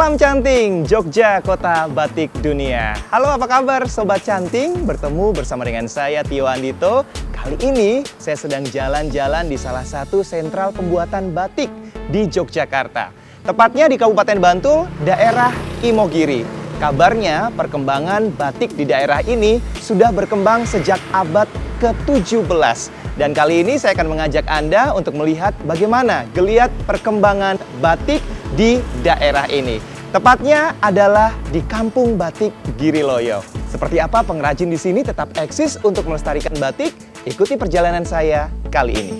Salam Canting, Jogja, kota batik dunia. Halo, apa kabar Sobat Canting? Bertemu bersama dengan saya, Tio Andito. Kali ini saya sedang jalan-jalan di salah satu sentral pembuatan batik di Yogyakarta. Tepatnya di Kabupaten Bantul, daerah Imogiri. Kabarnya perkembangan batik di daerah ini sudah berkembang sejak abad ke-17. Dan kali ini saya akan mengajak Anda untuk melihat bagaimana geliat perkembangan batik di daerah ini. Tepatnya adalah di Kampung Batik Giriloyo. Seperti apa pengrajin di sini tetap eksis untuk melestarikan batik? Ikuti perjalanan saya kali ini.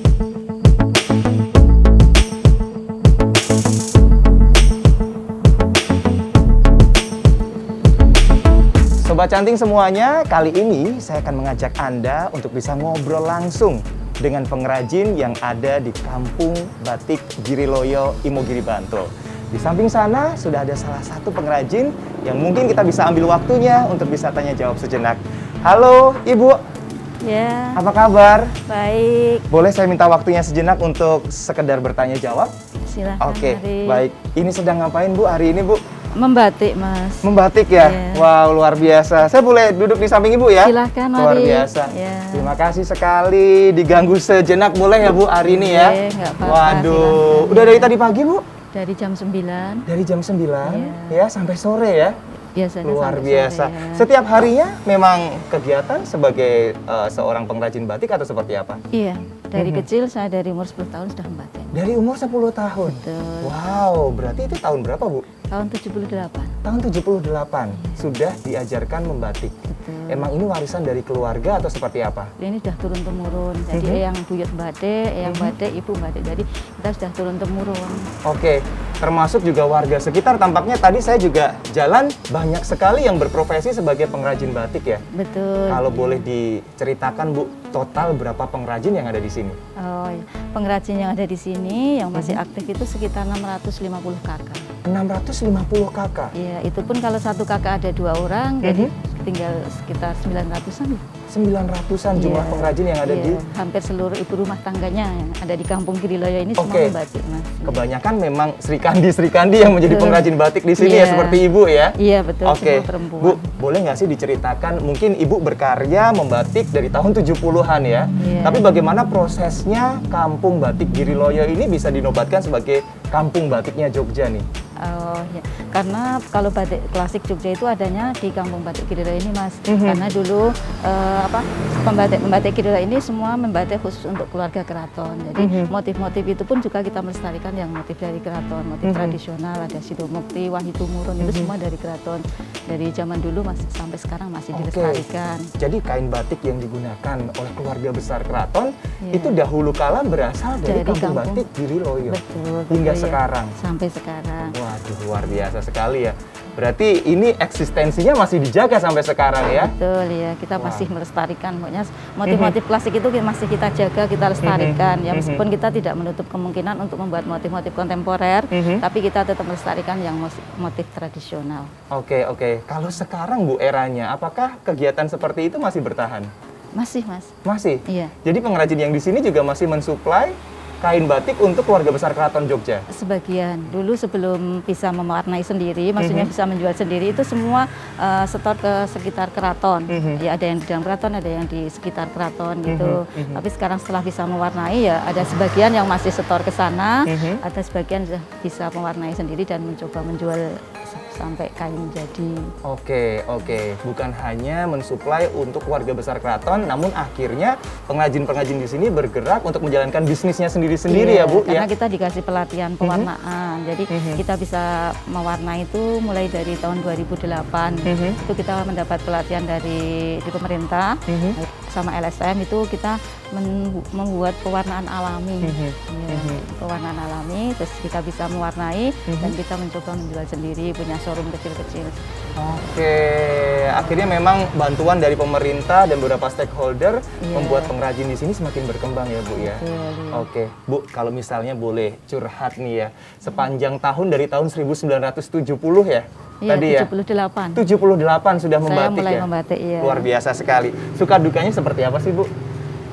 Sobat Canting semuanya, kali ini saya akan mengajak Anda untuk bisa ngobrol langsung dengan pengrajin yang ada di Kampung Batik Giriloyo, Imogiri, Bantul. Di samping sana sudah ada salah satu pengrajin yang mungkin kita bisa ambil waktunya untuk bisa tanya jawab sejenak. Halo Ibu. Ya. Apa kabar? Baik. Boleh saya minta waktunya sejenak untuk sekedar bertanya jawab? Silahkan. Oke, Mari. baik. Ini sedang ngapain Bu hari ini Bu? Membatik, Mas. Membatik ya? Iya. Wow, luar biasa. Saya boleh duduk di samping Ibu ya? Silahkan, mari. Luar biasa. Ya. Terima kasih sekali. Diganggu sejenak boleh ya Bu hari ini ya? Boleh, nggak apa-apa, Waduh, silahkan. udah dari tadi pagi Bu? Dari jam 9. Dari jam 9 ya sampai sore ya? Biasanya Luar sampai biasa. sore, ya. Setiap harinya memang kegiatan sebagai seorang pengrajin batik atau seperti apa? Iya. Dari kecil, saya dari umur 10 tahun sudah membatik. Dari umur 10 tahun? Betul. Wow, berarti itu tahun berapa Bu? Tahun 78. Tahun 78 sudah diajarkan membatik. Betul. Emang ini warisan dari keluarga atau seperti apa? Ini sudah turun-temurun. Jadi yang buyut batik, yang batik, ibu batik. Jadi kita sudah turun-temurun. Oke, termasuk juga warga sekitar. Tampaknya tadi saya juga jalan banyak sekali yang berprofesi sebagai pengrajin batik ya. Betul. Kalau boleh diceritakan Bu, total berapa pengrajin yang ada di sini? Oh, iya. Pengrajin yang ada di sini yang masih aktif itu sekitar 650 kakak. 650 kakak. Iya, itu pun kalau satu kakak ada 2 orang, jadi tinggal sekitar 900-an. 900-an jumlah Iya, pengrajin yang ada iya. di... Hampir seluruh ibu rumah tangganya yang ada di Kampung Giriloyo ini semua Oke. membatik, Mas. Kebanyakan memang Sri Kandi yang menjadi Betul. pengrajin batik di sini ya, Iya. seperti Ibu ya? Iya, betul, Oke, semua perempuan. Bu, boleh nggak sih diceritakan, mungkin Ibu berkarya membatik dari tahun 70-an ya, Iya. tapi bagaimana prosesnya Kampung Batik Giriloyo ini bisa dinobatkan sebagai Kampung Batiknya Jogja nih? Oh ya, karena kalau batik klasik Jogja itu adanya di Kampung Batik Giriloyo ini, Mas. Karena dulu pembatik Giriloyo ini semua membatik khusus untuk keluarga keraton. Jadi motif-motif itu pun juga kita melestarikan yang motif dari keraton, motif tradisional, ada Sidomukti, Wahitumurun, itu semua dari keraton. Dari zaman dulu masih sampai sekarang masih Oke. dilestarikan. Jadi kain batik yang digunakan oleh keluarga besar keraton Iya. itu dahulu kala berasal dari Kampung Kampung. Batik Giriloyo Betul, hingga betul, ya. sekarang. Sampai sekarang. Waduh, luar biasa sekali ya. Berarti ini eksistensinya masih dijaga sampai sekarang ya? Betul ya, kita masih melestarikan. Pokoknya motif-motif klasik itu masih kita jaga, kita lestarikan. Ya meskipun kita tidak menutup kemungkinan untuk membuat motif-motif kontemporer, tapi kita tetap melestarikan yang motif tradisional. Oke, oke. Kalau sekarang Bu eranya, apakah kegiatan seperti itu masih bertahan? Masih, Mas. Masih? Iya. Jadi pengrajin yang di sini juga masih mensuplai kain batik untuk keluarga besar keraton Jogja? Sebagian. Dulu sebelum bisa mewarnai sendiri, maksudnya bisa menjual sendiri, itu semua setor ke sekitar keraton. Ya ada yang di dalam keraton, ada yang di sekitar keraton gitu. Tapi sekarang setelah bisa mewarnai ya ada sebagian yang masih setor ke sana, ada sebagian sudah bisa mewarnai sendiri dan mencoba menjual sampai kain jadi. Oke, oke. Bukan hanya mensuplai untuk warga besar keraton, namun akhirnya pengrajin-pengrajin di sini bergerak untuk menjalankan bisnisnya sendiri-sendiri Iya, ya Bu? karena Ya? kita dikasih pelatihan pewarnaan. Jadi kita bisa mewarnai itu mulai dari tahun 2008. Itu kita mendapat pelatihan di pemerintah sama LSM, itu kita membuat pewarnaan alami. Ya, pewarnaan alami, terus kita bisa mewarnai dan kita mencoba menjual sendiri, punya showroom kecil-kecil. Oke, akhirnya memang bantuan dari pemerintah dan beberapa stakeholder membuat pengrajin di sini semakin berkembang ya Bu ya? Betul, iya. Oke, Bu, kalau misalnya boleh curhat nih ya, sepanjang tahun dari tahun 1970 ya? Iya, Tadi ya? 78. 78 sudah membatik mulai ya? membatik, iya. Luar biasa sekali. Suka dukanya seperti apa sih Bu?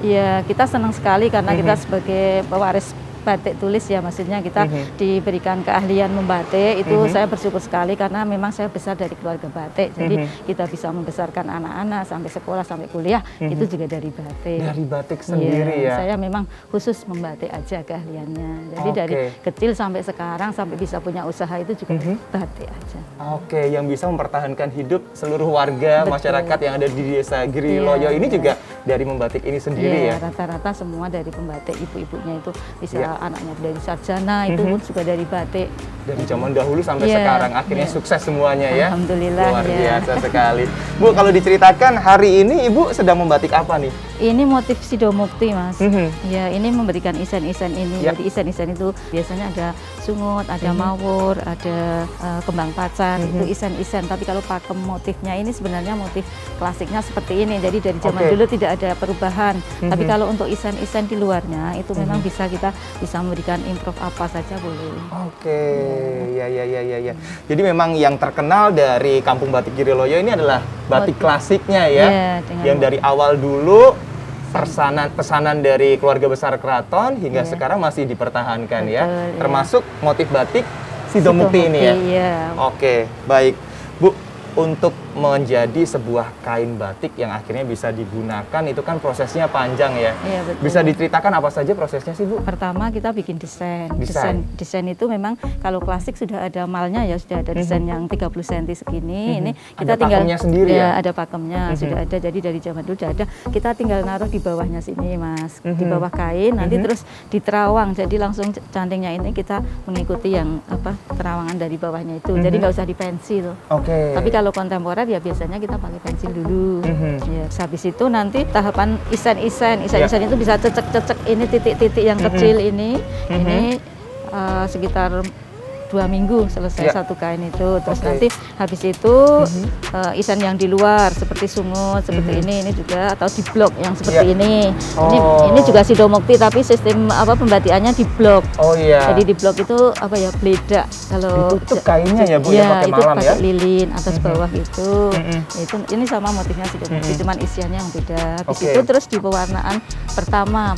Iya, kita senang sekali karena kita sebagai pewaris batik tulis ya, maksudnya kita diberikan keahlian membatik itu saya bersyukur sekali karena memang saya besar dari keluarga batik. Jadi kita bisa membesarkan anak-anak sampai sekolah sampai kuliah itu juga dari batik. Dari batik sendiri ya. Saya memang khusus membatik aja keahliannya. Jadi dari kecil sampai sekarang sampai bisa punya usaha itu juga batik aja. Oke, yang bisa mempertahankan hidup seluruh warga masyarakat yang ada di Desa Giriloyo ini juga dari membatik ini sendiri ya. Rata-rata semua dari pembatik, ibu-ibunya itu bisa anaknya dari sarjana itu pun juga dari batik. Dari zaman dahulu sampai sekarang akhirnya sukses semuanya ya. Alhamdulillah. Luar biasa sekali. Bu, kalau diceritakan hari ini Ibu sedang membatik apa nih? Ini motif sidomukti Mas. Ya, ini memberikan isen-isen ini. Jadi isen-isen itu biasanya ada sungut, ada mawur, ada kembang pacar, itu isen-isen. Tapi kalau pakem motifnya ini sebenarnya motif klasiknya seperti ini. Jadi dari zaman dulu tidak ada perubahan. Tapi kalau untuk isen-isen di luarnya itu memang bisa kita bisa memberikan improve apa saja boleh. Oke, ya. Jadi memang yang terkenal dari Kampung Batik Giriloyo ini adalah batik klasiknya ya. Yang dari awal dulu pesanan dari keluarga besar keraton hingga sekarang masih dipertahankan ya. Termasuk motif batik sidomukti ini ya. Oke, baik. Bu, untuk menjadi sebuah kain batik yang akhirnya bisa digunakan itu kan prosesnya panjang ya. Iya, betul. Bisa diceritakan apa saja prosesnya sih Bu? Pertama kita bikin desain. Desain itu memang kalau klasik sudah ada malnya ya, sudah ada desain yang 30 cm segini. Ini kita ada tinggal pakemnya sendiri ya? Ada pakemnya, sudah ada. Jadi dari zaman dulu sudah ada. Kita tinggal naruh di bawahnya sini Mas. Di bawah kain nanti terus diterawang. Jadi langsung cantingnya ini kita mengikuti yang terawangan dari bawahnya itu. Jadi nggak usah dipensil. Tapi kalau kontemporer ya biasanya kita pakai pensil dulu. Ya, habis itu nanti tahapan isen-isen itu bisa cecek-cecek ini titik-titik yang kecil ini. Ini sekitar 2 minggu selesai satu kain itu. Terus nanti habis itu isen yang di luar seperti sungut seperti ini juga atau di blok yang seperti ini. Ini juga sidomukti tapi sistem pembatikannya di blok. Jadi di blok itu bledak. Kalau itu kainnya ya Bu ya, pakai malam ya. Lilin atas bawah itu. Ini sama motifnya sidomukti cuman isiannya yang beda. Habis itu terus di pewarnaan pertama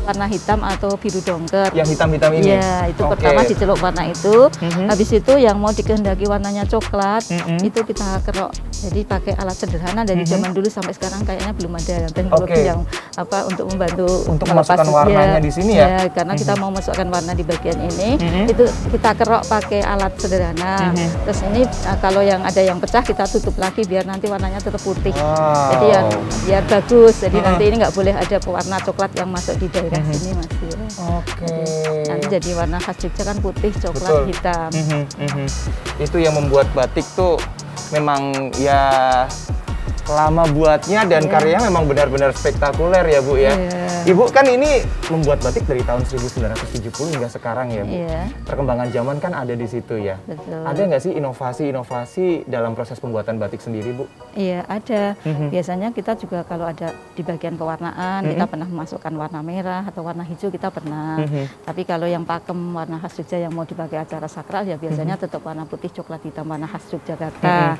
warna hitam atau biru dongker. Yang hitam-hitam ini? Ya, itu pertama diceluk warna itu. Habis itu yang mau dikehendaki warnanya coklat, itu kita kerok. Jadi pakai alat sederhana dari zaman dulu sampai sekarang kayaknya belum ada teknologi yang untuk membantu untuk memasukkan warnanya di sini ya. Karena kita mau masukkan warna di bagian ini, itu kita kerok pakai alat sederhana. Terus ini kalau yang ada yang pecah kita tutup lagi biar nanti warnanya tetap putih. Jadi biar bagus. Jadi nanti ini nggak boleh ada pewarna coklat yang masuk di daerah sini Mas. Nanti jadi warna khas Jogja kan putih, coklat, hitam. Itu yang membuat batik tuh memang ya lama buatnya dan karyanya memang benar-benar spektakuler ya Bu ya. Ibu kan ini membuat batik dari tahun 1970 hingga sekarang ya Bu. Perkembangan zaman kan ada di situ ya. Betul. Ada nggak sih inovasi-inovasi dalam proses pembuatan batik sendiri Bu? Iya ada. Biasanya kita juga kalau ada di bagian pewarnaan kita pernah memasukkan warna merah atau warna hijau kita pernah. Tapi kalau yang pakem warna khas Jogja yang mau dipakai acara sakral ya biasanya tetap warna putih, coklat, hitam, warna khas Yogyakarta.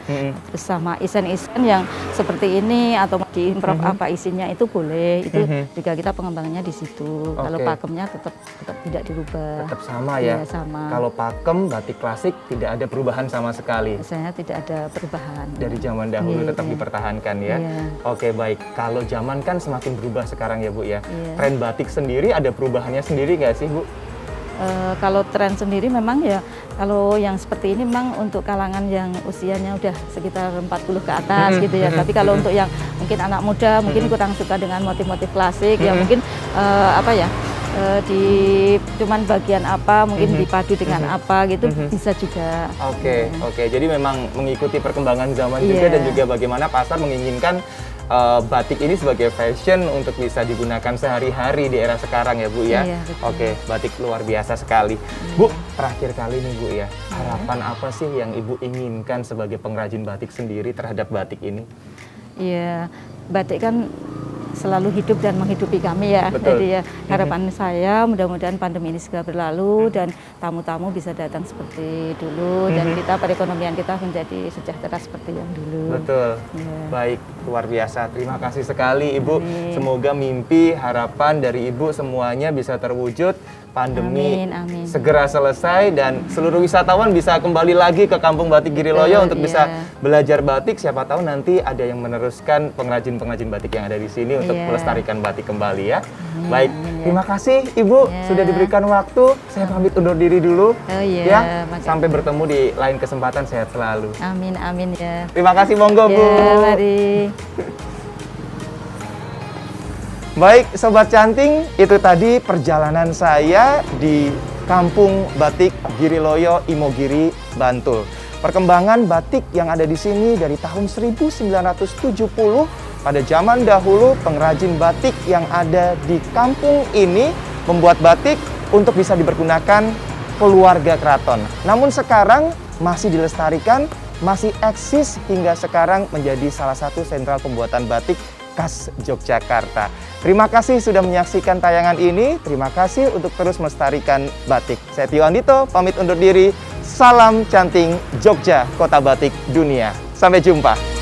Terus sama isen-isen yang seperti ini atau di improv apa isinya itu boleh. Itu juga kita pengembangannya di situ. Kalau pakemnya tetap tidak dirubah. Tetap sama ya. Sama. Kalau pakem batik klasik tidak ada perubahan sama sekali. Biasanya tidak ada perubahan. Dari zaman dahulu tetap dipertahankan ya. Oke, baik. Kalau zaman kan semakin berubah sekarang ya Bu ya. Tren batik sendiri ada perubahannya sendiri nggak sih Bu? Kalau tren sendiri memang ya kalau yang seperti ini memang untuk kalangan yang usianya udah sekitar 40 ke atas gitu ya. Tapi kalau untuk yang mungkin anak muda mungkin kurang suka dengan motif-motif klasik ya mungkin di cuman bagian apa mungkin dipadu dengan apa gitu bisa juga. Oke. Jadi memang mengikuti perkembangan zaman juga dan juga bagaimana pasar menginginkan batik ini sebagai fashion untuk bisa digunakan sehari-hari di era sekarang ya Bu ya. Oke, batik luar biasa sekali. Bu, terakhir kali nih Bu ya, harapan apa sih yang Ibu inginkan sebagai pengrajin batik sendiri terhadap batik ini? Iya, batik kan selalu hidup dan menghidupi kami ya. Betul. Jadi ya harapan saya mudah-mudahan pandemi ini segera berlalu dan tamu-tamu bisa datang seperti dulu dan kita perekonomian kita menjadi sejahtera seperti yang dulu. Betul. Ya. Baik, luar biasa. Terima kasih sekali Ibu. Semoga mimpi, harapan dari Ibu semuanya bisa terwujud. Pandemi Amin. segera selesai dan seluruh wisatawan bisa kembali lagi ke Kampung Batik Giriloyo untuk bisa belajar batik. Siapa tahu nanti ada yang meneruskan pengrajin-pengrajin batik yang ada di sini untuk melestarikan batik kembali ya. Baik, terima kasih Ibu sudah diberikan waktu. Saya pamit undur diri dulu. Ya, sampai bertemu di lain kesempatan. Sehat selalu. Amin ya. Terima kasih, monggo Bu. Mari. Baik, Sobat Canting, itu tadi perjalanan saya di Kampung Batik Giriloyo, Imogiri, Bantul. Perkembangan batik yang ada di sini dari tahun 1970, pada zaman dahulu pengrajin batik yang ada di kampung ini membuat batik untuk bisa dipergunakan keluarga keraton. Namun sekarang masih dilestarikan, masih eksis hingga sekarang menjadi salah satu sentral pembuatan batik khas Yogyakarta. Terima kasih sudah menyaksikan tayangan ini. Terima kasih untuk terus melestarikan batik. Saya Tio Andito, pamit undur diri. Salam Canting Jogja, Kota Batik Dunia. Sampai jumpa.